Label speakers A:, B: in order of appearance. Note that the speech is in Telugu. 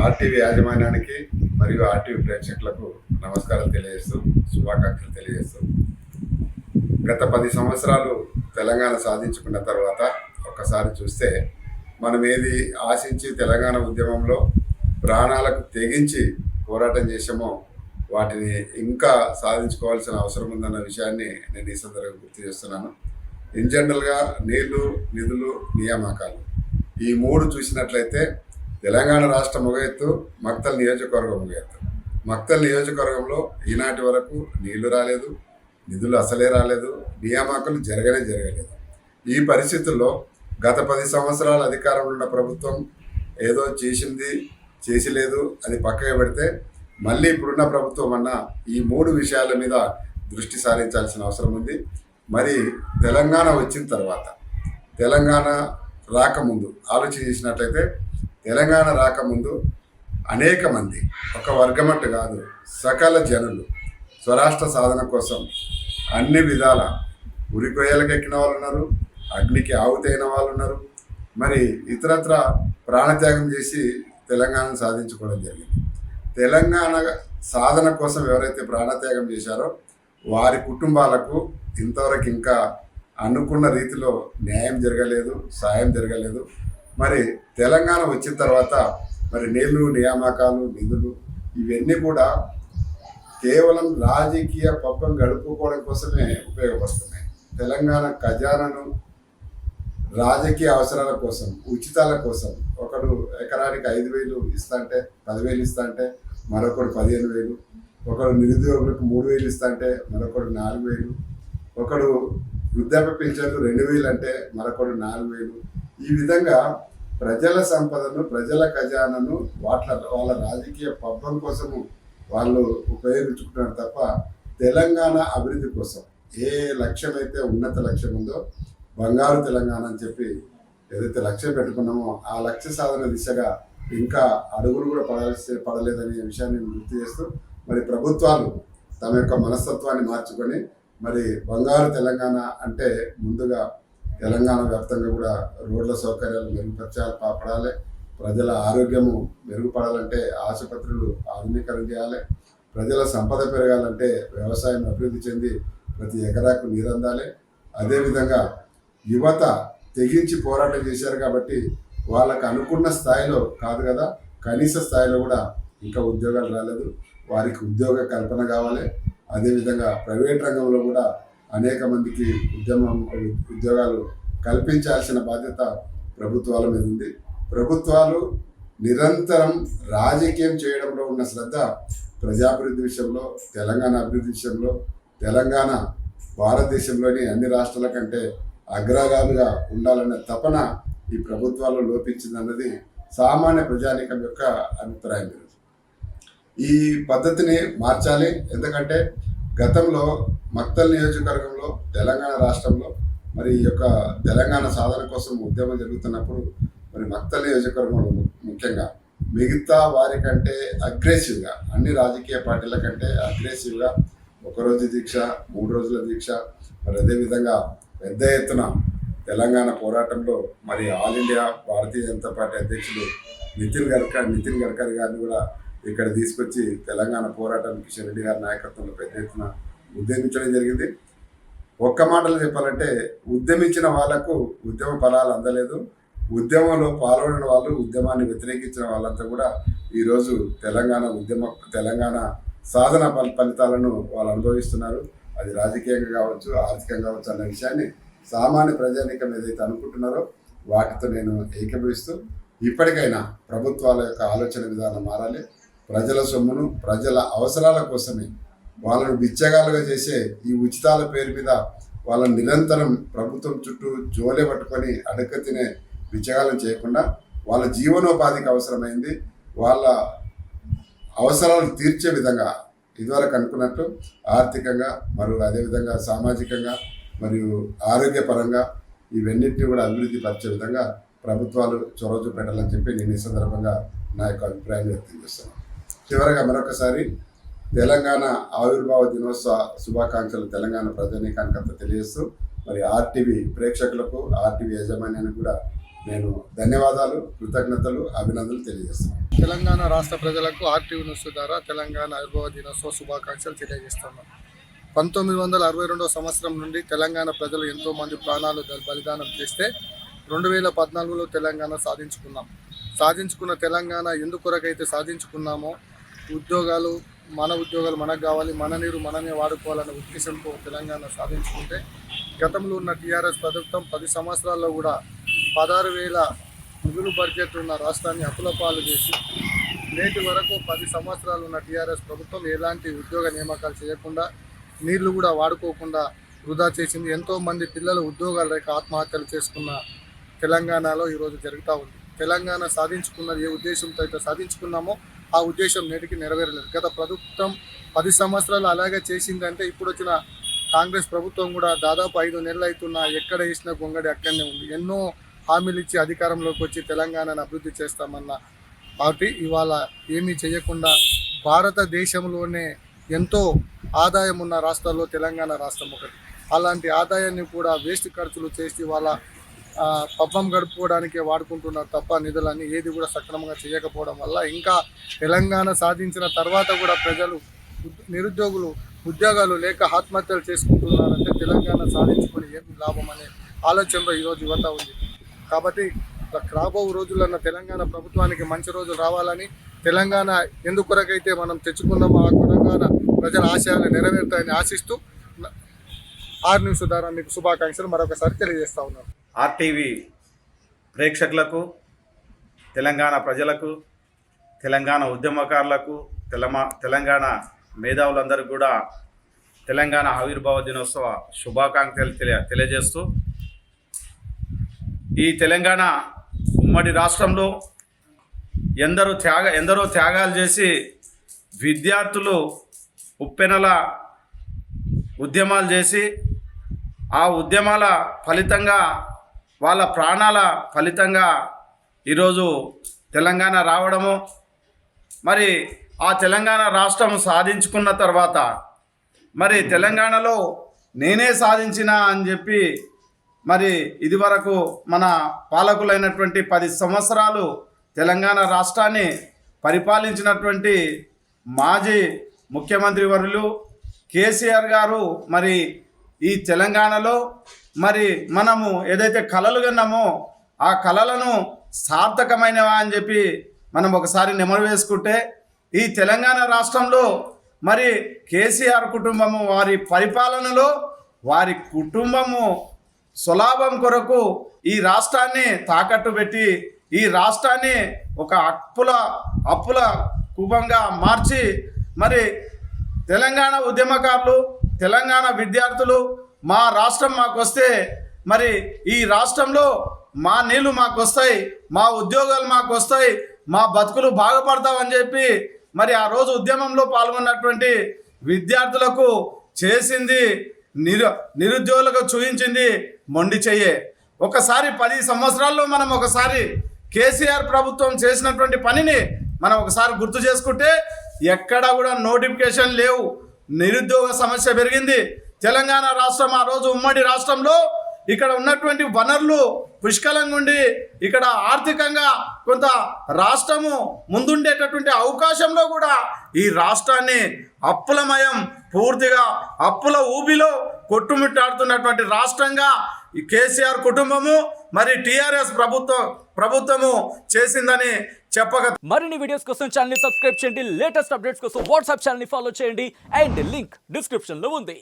A: ఆర్టీవీ యాజమాన్యానికి మరియు ఆర్టీవీ ప్రేక్షకులకు నమస్కారం తెలియజేస్తూ శుభాకాంక్షలు తెలియజేస్తూ గత 10 సంవత్సరాలు తెలంగాణ సాధించుకున్న తర్వాత ఒక్కసారి చూస్తే మనం ఏది ఆశించి తెలంగాణ ఉద్యమంలో ప్రాణాలకు తెగించి పోరాటం చేసామో వాటిని ఇంకా సాధించుకోవాల్సిన అవసరం ఉందన్న విషయాన్ని నేను ఈ సందర్భంగా గుర్తు చేస్తున్నాను. ఇన్ జనరల్గా నీళ్లు, నిధులు, నియామకాలు ఈ మూడు చూసినట్లయితే తెలంగాణ రాష్ట్రం ఒక ఎత్తు, మక్తల్ నియోజకవర్గం ఒక ఎత్తు. మక్తల్ నియోజకవర్గంలో ఈనాటి వరకు నీళ్లు రాలేదు, నిధులు అసలే రాలేదు, నియామకాలు జరగలేదు. ఈ పరిస్థితుల్లో గత 10 సంవత్సరాల అధికారంలో ఉన్న ప్రభుత్వం ఏదో చేసి లేదు అది పక్కగా పెడితే మళ్ళీ ఇప్పుడున్న ప్రభుత్వం అన్న ఈ మూడు విషయాల మీద దృష్టి సారించాల్సిన అవసరం ఉంది. మరి తెలంగాణ వచ్చిన తర్వాత తెలంగాణ రాకముందు ఆలోచన చేసినట్లయితే తెలంగాణ రాకముందు అనేక మంది, ఒక వర్గమట్టు కాదు, సకల జనులు స్వరాష్ట్ర సాధన కోసం అన్ని విధాల ఉరికొయ్యలకు ఎక్కిన వాళ్ళు ఉన్నారు, అగ్నికి ఆవుతైన వాళ్ళు ఉన్నారు, మరి ఇతరత్ర ప్రాణత్యాగం చేసి తెలంగాణను సాధించుకోవడం జరిగింది. తెలంగాణ సాధన కోసం ఎవరైతే ప్రాణత్యాగం చేశారో వారి కుటుంబాలకు ఇంతవరకు ఇంకా అనుకున్న రీతిలో న్యాయం జరగలేదు, సాయం జరగలేదు. మరి తెలంగాణ వచ్చిన తర్వాత మరి నీళ్లు, నియామకాలు, నిధులు ఇవన్నీ కూడా కేవలం రాజకీయ పబ్బం గడుపుకోవడం కోసమే ఉపయోగపడుతున్నాయి. తెలంగాణ ఖజానాను రాజకీయ అవసరాల కోసం, ఉచితాల కోసం ఒకడు ఎకరానికి 5,000 ఇస్తాంటే 10,000 ఇస్తాంటే మరొకడు 15,000, ఒకడు నిరుద్యోగులకు 3,000 ఇస్తాంటే మరొకడు 4,000, ఒకడు వృద్ధాప్య పింఛన్లు 2,000 అంటే మరొకడు 4,000. ఈ విధంగా ప్రజల సంపదను, ప్రజల ఖజానాను వాళ్ళ రాజకీయ పబ్బం కోసము వాళ్ళు ఉపయోగించుకుంటున్నారు తప్ప తెలంగాణ అభివృద్ధి కోసం ఏ లక్ష్యమైతే ఉన్నత లక్ష్యం ఉందో బంగారు తెలంగాణ అని చెప్పి ఏదైతే లక్ష్యం పెట్టుకున్నామో ఆ లక్ష్య సాధన దిశగా ఇంకా అడుగులు కూడా పడలేదనే విషయాన్ని గుర్తు చేస్తూ మరి ప్రభుత్వాలు తమ యొక్క మనస్తత్వాన్ని మార్చుకొని మరి బంగారు తెలంగాణ అంటే ముందుగా తెలంగాణ వ్యాప్తంగా కూడా రోడ్ల సౌకర్యాలు మెరుగుపడాలి, ప్రజల ఆరోగ్యము మెరుగుపడాలంటే ఆసుపత్రులు ఆధునీకరణ చేయాలి, ప్రజల సంపద పెరగాలంటే వ్యవసాయం అభివృద్ధి చెంది ప్రతి ఎకరాకు నీరు అందాలి. అదేవిధంగా యువత తెగించి పోరాటం చేశారు కాబట్టి వాళ్ళకు అనుకున్న స్థాయిలో కాదు కదా, కనీస స్థాయిలో కూడా ఇంకా ఉద్యోగాలు రాలేదు. వారికి ఉద్యోగ కల్పన కావాలి. అదేవిధంగా ప్రైవేట్ రంగంలో కూడా అనేక మందికి ఉద్యోగాలు కల్పించాల్సిన బాధ్యత ప్రభుత్వాల మీద ఉంది. ప్రభుత్వాలు నిరంతరం రాజకీయం చేయడంలో ఉన్న శ్రద్ధ ప్రజాభివృద్ధి విషయంలో, తెలంగాణ అభివృద్ధి విషయంలో, తెలంగాణ భారతదేశంలోని అన్ని రాష్ట్రాల కంటే అగ్రగామిగా ఉండాలనే తపన ఈ ప్రభుత్వాల్లో లోపించిందన్నది సామాన్య ప్రజానీకం యొక్క అభిప్రాయం. ఈ పద్ధతిని మార్చాలి. ఎందుకంటే గతంలో మక్తల్ నియోజకవర్గంలో తెలంగాణ రాష్ట్రంలో మరి ఈ యొక్క తెలంగాణ సాధన కోసం ఉద్యమం జరుగుతున్నప్పుడు మరి మక్తల్ నియోజకవర్గంలో ముఖ్యంగా మిగతా వారి కంటే అగ్రెసివ్గా, అన్ని రాజకీయ పార్టీల కంటే అగ్రెసివ్గా 1 రోజు దీక్ష, 3 రోజుల దీక్ష, మరి అదేవిధంగా పెద్ద ఎత్తున తెలంగాణ పోరాటంలో మరి all India Bharatiya Janata party అధ్యక్షులు నితిన్ గడ్కరీ గారిని కూడా ఇక్కడ తీసుకొచ్చి తెలంగాణ పోరాటం కిషన్ రెడ్డి గారి నాయకత్వంలో పెద్ద ఎత్తున ఉద్యమించడం జరిగింది. ఒక్క మాటలు చెప్పాలంటే ఉద్యమించిన వాళ్లకు ఉద్యమ ఫలాలు అందలేదు. ఉద్యమంలో పాల్గొన్న వాళ్ళు, ఉద్యమాన్ని వ్యతిరేకించిన వాళ్ళంతా కూడా ఈరోజు తెలంగాణ సాధన ఫలితాలను వాళ్ళు అనుభవిస్తున్నారు. అది రాజకీయంగా కావచ్చు, ఆర్థికంగా కావచ్చు అన్న విషయాన్ని సామాన్య ప్రజానీకం ఏదైతే అనుకుంటున్నారో వాటితో నేను ఏకీభవిస్తూ ఇప్పటికైనా ప్రభుత్వాల యొక్క ఆలోచన విధానం మారాలి. ప్రజల సొమ్మును ప్రజల అవసరాల కోసమే వాళ్ళను బిచ్చగాలుగా చేసే ఈ ఉచితాల పేరు మీద వాళ్ళని నిరంతరం ప్రభుత్వం చుట్టూ జోలే పట్టుకొని అడక తినే బిచ్చగాలను చేయకుండా వాళ్ళ జీవనోపాధికి అవసరమైంది వాళ్ళ అవసరాలను తీర్చే విధంగా ఇదివరకు అనుకున్నట్టు ఆర్థికంగా మరియు అదేవిధంగా సామాజికంగా మరియు ఆరోగ్యపరంగా ఇవన్నింటినీ కూడా అభివృద్ధి పరిచే విధంగా ప్రభుత్వాలు చొరవ చూపెట్టాలని చెప్పి నేను ఈ సందర్భంగా నా యొక్క అభిప్రాయం వ్యక్తం చేస్తున్నాను. చివరగా మరొకసారి తెలంగాణ ఆవిర్భావ దినోత్సవ శుభాకాంక్షలు తెలంగాణ ప్రజానీకానికి అంతా తెలియజేస్తూ మరి ఆర్టీవీ ప్రేక్షకులకు, ఆర్టీవీ యాజమాన్యానికి కూడా నేను ధన్యవాదాలు, కృతజ్ఞతలు, అభినందనలు తెలియజేస్తున్నాను.
B: తెలంగాణ రాష్ట్ర ప్రజలకు ఆర్టీవీ న్యూస్ ద్వారా తెలంగాణ ఆవిర్భావ దినోత్సవ శుభాకాంక్షలు తెలియజేస్తున్నాను. 1962 సంవత్సరం నుండి తెలంగాణ ప్రజలు ఎంతోమంది ప్రాణాలు బలిదానం చేస్తే 2014లో తెలంగాణ సాధించుకున్న తెలంగాణ ఎందుకొరకైతే సాధించుకున్నామో ఉద్యోగాలు మనకు కావాలి, మన నీరు మనమే వాడుకోవాలనే ఉద్దేశంతో తెలంగాణ సాధించుకుంటే గతంలో ఉన్న టీఆర్ఎస్ ప్రభుత్వం 10 సంవత్సరాల్లో కూడా 16,000 మిగులు బడ్జెట్ ఉన్న రాష్ట్రాన్ని అప్పులపాలు చేసి నేటి వరకు 10 సంవత్సరాలు ఉన్న టీఆర్ఎస్ ప్రభుత్వం ఎలాంటి ఉద్యోగ నియామకాలు చేయకుండా నీళ్లు కూడా వాడుకోకుండా వృధా చేసింది. ఎంతోమంది పిల్లలు ఉద్యోగాలు లేక ఆత్మహత్యలు చేసుకున్న తెలంగాణలో ఈరోజు జరుగుతూ ఉంది. తెలంగాణ సాధించుకున్నది ఏ ఉద్దేశంతో అయితే సాధించుకున్నామో ఆ ఉద్దేశం నేటికి నెరవేరలేదు. గత ప్రభుత్వం 10 సంవత్సరాలు అలాగే చేసిందంటే ఇప్పుడు వచ్చిన కాంగ్రెస్ ప్రభుత్వం కూడా దాదాపు 5 నెలలు అవుతున్నా ఎక్కడ వేసిన గొంగడి అక్కడనే ఉంది. ఎన్నో హామీలు ఇచ్చి అధికారంలోకి వచ్చి తెలంగాణను అభివృద్ధి చేస్తామన్న పార్టీ ఇవాళ ఏమీ చేయకుండా భారతదేశంలోనే ఎంతో ఆదాయం ఉన్న రాష్ట్రాల్లో తెలంగాణ రాష్ట్రం ఒకటి. అలాంటి ఆదాయాన్ని కూడా వేస్ట్ ఖర్చులు చేసి వాళ్ళ పబ్బం గడుపుకోవడానికే వాడుకుంటున్నారు తప్ప నిధులన్నీ ఏది కూడా సక్రమంగా చేయకపోవడం వల్ల ఇంకా తెలంగాణ సాధించిన తర్వాత కూడా ప్రజలు నిరుద్యోగులు ఉద్యోగాలు లేక ఆత్మహత్యలు చేసుకుంటున్నారంటే తెలంగాణ సాధించుకొని ఏం లాభం అనే ఆలోచనలో ఈరోజు యువత ఉంది. కాబట్టి రాబో రోజుల్లో తెలంగాణ ప్రభుత్వానికి మంచి రోజులు రావాలని, తెలంగాణ ఎందుకొరకైతే మనం తెచ్చుకున్నామో ఆ తెలంగాణ ప్రజల ఆశయాలు నెరవేరుతాయని ఆశిస్తూ ఆర్ న్యూస్ ద్వారా మీకు శుభాకాంక్షలు మరొకసారి తెలియజేస్తా ఉన్నాను.
C: ఆర్టీవీ ప్రేక్షకులకు, తెలంగాణ ప్రజలకు, తెలంగాణ ఉద్యమకారులకు, తెలంగాణ మేధావులందరికీ కూడా తెలంగాణ ఆవిర్భావ దినోత్సవ శుభాకాంక్షలు తెలియజేస్తూ ఈ తెలంగాణ ఉమ్మడి రాష్ట్రంలో ఎందరో త్యాగాలు చేసి విద్యార్థులు ఉప్పెనల ఉద్యమాలు చేసి ఆ ఉద్యమాల ఫలితంగా వాళ్ళ ప్రాణాల ఫలితంగా ఈరోజు తెలంగాణ రావడము, మరి ఆ తెలంగాణ రాష్ట్రం సాధించుకున్న తర్వాత మరి తెలంగాణలో నేనే సాధించిన అని చెప్పి మరి ఇదివరకు మన పాలకులైనటువంటి 10 సంవత్సరాలు తెలంగాణ రాష్ట్రాన్ని పరిపాలించినటువంటి మాజీ ముఖ్యమంత్రి వర్యులు కేసీఆర్ గారు మరి ఈ తెలంగాణలో మరి మనము ఏదైతే కలలు కన్నామో ఆ కలలను సార్థకమైనవా అని చెప్పి మనం ఒకసారి నెమరు వేసుకుంటే ఈ తెలంగాణ రాష్ట్రంలో మరి కేసీఆర్ కుటుంబము వారి పరిపాలనలో వారి కుటుంబము స్వలాభం కొరకు ఈ రాష్ట్రాన్ని తాకట్టు పెట్టి ఈ రాష్ట్రాన్ని ఒక అప్పుల కూపంగా మార్చి మరి తెలంగాణ ఉద్యమకారులు, తెలంగాణ విద్యార్థులు మా రాష్ట్రం మాకు వస్తే మరి ఈ రాష్ట్రంలో మా నీళ్లు మాకు వస్తాయి, మా ఉద్యోగాలు మాకు వస్తాయి, మా బతుకులు బాగుపడతామని చెప్పి మరి ఆ రోజు ఉద్యమంలో పాల్గొన్నటువంటి విద్యార్థులకు చేసింది నిరుద్యోగులకు చూపించింది మొండి చెయ్యే. ఒకసారి 10 సంవత్సరాల్లో మనం ఒకసారి కేసీఆర్ ప్రభుత్వం చేసినటువంటి పనిని మనం ఒకసారి గుర్తు చేసుకుంటే ఎక్కడా కూడా నోటిఫికేషన్ లేవు, నిరుద్యోగ సమస్య పెరిగింది. తెలంగాణ రాష్ట్రం ఆ రోజు ఉమ్మడి రాష్ట్రంలో ఇక్కడ ఉన్నటువంటి వనరులు పుష్కలంగా ఉండి ఇక్కడ ఆర్థికంగా కొంత రాష్ట్రము ముందుండేటటువంటి అవకాశంలో కూడా ఈ రాష్ట్రాన్ని అప్పులమయం, పూర్తిగా అప్పుల ఊబిలో కొట్టుమిట్టాడుతున్నటువంటి రాష్ట్రంగా ఈ కేసీఆర్ కుటుంబము మరి టీఆర్ఎస్ ప్రభుత్వము చేసిందని చెప్పక
D: మరిన్ని వీడియోస్ కోసం ఛానల్ ని సబ్స్క్రైబ్ చేయండి. లేటెస్ట్ అప్డేట్స్ కోసం వాట్సాప్ ఛానల్ ని ఫాలో చేయండి అండ్ లింక్ డిస్క్రిప్షన్ లో ఉంది.